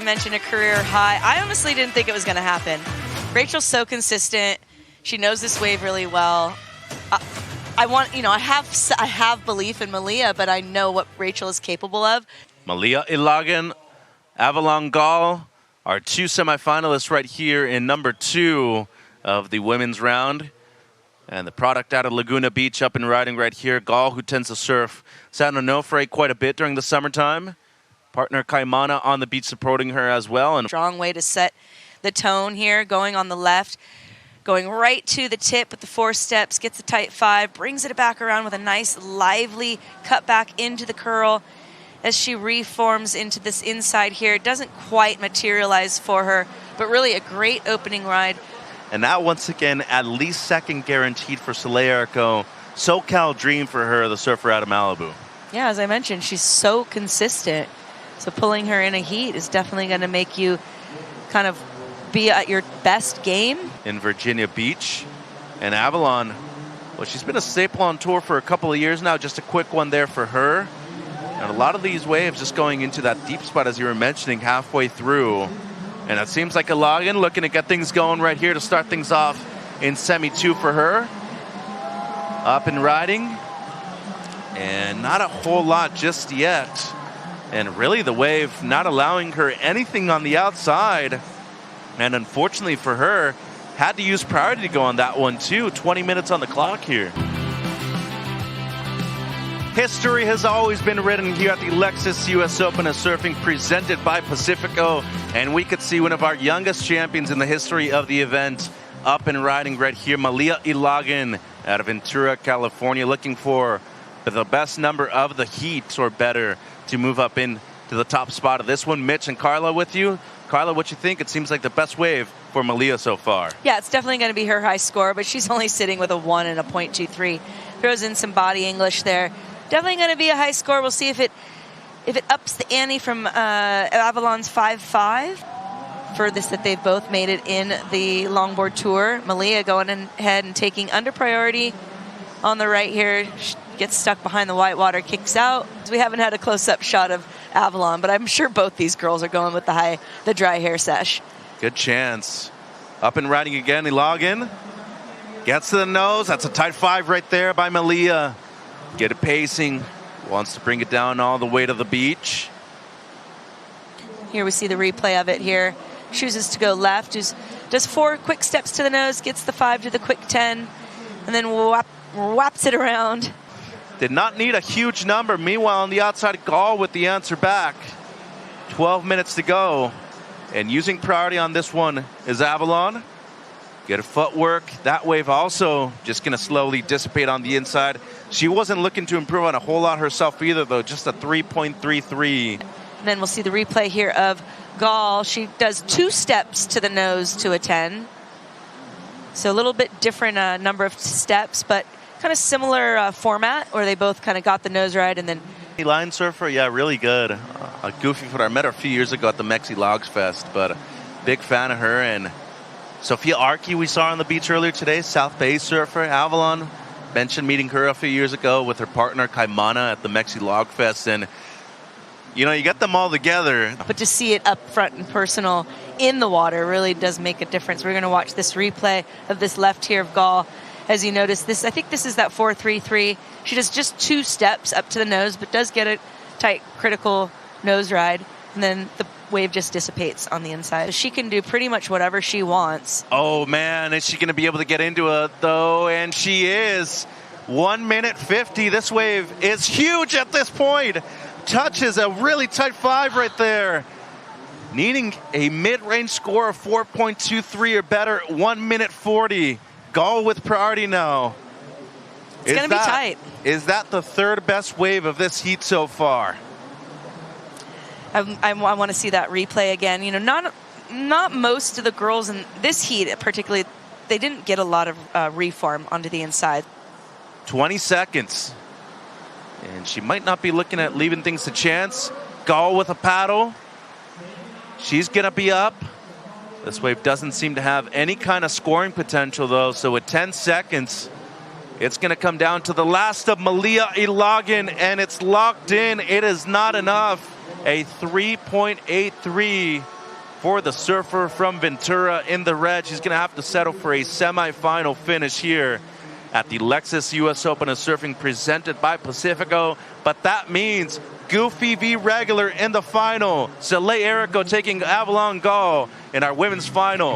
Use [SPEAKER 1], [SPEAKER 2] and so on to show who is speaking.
[SPEAKER 1] mentioned a career high. I honestly didn't think it was going to happen. Rachel's so consistent. She knows this wave really well. I have belief in Malia, but I know what Rachel is capable of.
[SPEAKER 2] Malia Ilagan, Avalon Gall, our two semifinalists right here in number 2 of the women's round. And the product out of Laguna Beach up and riding right here. Gall, who tends to surf San Onofre quite a bit during the summertime. Partner Kaimana on the beach supporting her as well. And
[SPEAKER 1] strong way to set the tone here, going on the left, going right to the tip with the 4 steps, gets the tight 5, brings it back around with a nice lively cut back into the curl as she reforms into this inside here. It doesn't quite materialize for her, but really a great opening ride.
[SPEAKER 2] And that, once again, at least second guaranteed for Soleil Arco. SoCal dream for her, the surfer out of Malibu.
[SPEAKER 1] Yeah, as I mentioned, she's so consistent. So pulling her in a heat is definitely going to make you kind of be at your best game.
[SPEAKER 2] In Virginia Beach. And Avalon, well, she's been a staple on tour for a couple of years now. Just a quick one there for her. And a lot of these waves just going into that deep spot, as you were mentioning, halfway through. And it seems like A.Gall looking to get things going right here to start things off in Semi 2 for her. Up and riding. And not a whole lot just yet. And really the wave not allowing her anything on the outside. And unfortunately for her, had to use priority to go on that one too. 20 minutes on the clock here. History has always been written here at the Lexus US Open of Surfing, presented by Pacifico, and we could see one of our youngest champions in the history of the event up and riding right here, Malia Ilagan out of Ventura, California, looking for the best number of the heat or better to move up into the top spot of this one. Mitch and Carla with you. Carla, what you think? It seems like the best wave for Malia so far.
[SPEAKER 1] Yeah, it's definitely going to be her high score, but she's only sitting with a 1 and a .23. Throws in some body English there. Definitely going to be a high score. We'll see if it ups the ante from Avalon's 5.5. Furthest that they've both made it in the Longboard Tour. Malia going ahead and taking under priority on the right here. She gets stuck behind the whitewater, kicks out. We haven't had a close-up shot of Avalon, but I'm sure both these girls are going with the dry hair sesh.
[SPEAKER 2] Good chance. Up and riding again, Ilagan. Gets to the nose. That's a tight 5 right there by Malia. Get it pacing. Wants to bring it down all the way to the beach.
[SPEAKER 1] Here we see the replay of it here. Chooses to go left. Does 4 quick steps to the nose, gets the 5 to the quick 10, and then whaps it around.
[SPEAKER 2] Did not need a huge number. Meanwhile, on the outside, Gall with the answer back. 12 minutes to go. And using priority on this one is Avalon. Get a footwork. That wave also just going to slowly dissipate on the inside. She wasn't looking to improve on a whole lot herself either, though. Just a 3.33.
[SPEAKER 1] And then we'll see the replay here of Gall. She does 2 steps to the nose to a 10. So a little bit different number of steps, but kind of similar format, where they both kind of got the nose right and then...
[SPEAKER 2] Line surfer, yeah, really good. A goofy footer. I met her a few years ago at the Mexi Logs Fest, but a big fan of her. And Sophia Arki we saw on the beach earlier today, South Bay surfer. Avalon mentioned meeting her a few years ago with her partner Kaimana at the Mexi Log Fest. And, you know, you get them all together.
[SPEAKER 1] But to see it up front and personal in the water really does make a difference. We're going to watch this replay of this left here of Gall. As you notice, I think this is that 4.33. She does just 2 steps up to the nose, but does get a tight, critical nose ride. And then the wave just dissipates on the inside. She can do pretty much whatever she wants.
[SPEAKER 2] Oh, man, is she going to be able to get into it, though? And she is. 1 minute 50. This wave is huge at this point. Touches a really tight 5 right there. Needing a mid-range score of 4.23 or better, 1 minute 40. Gall with priority now.
[SPEAKER 1] It's going to be tight.
[SPEAKER 2] Is that the 3rd best wave of this heat so far?
[SPEAKER 1] I want to see that replay again. You know, not most of the girls in this heat, particularly, they didn't get a lot of reform onto the inside.
[SPEAKER 2] 20 seconds. And she might not be looking at leaving things to chance. Gall with a paddle. She's going to be up. This wave doesn't seem to have any kind of scoring potential, though. So with 10 seconds, it's going to come down to the last of Malia Ilagan, and it's locked in. It is not enough. A 3.83 for the surfer from Ventura in the red. She's going to have to settle for a semifinal finish here at the Lexus US Open of Surfing presented by Pacifico. But that means Goofy v. Regular in the final. Soleil Erico taking Avalon Gall in our women's final.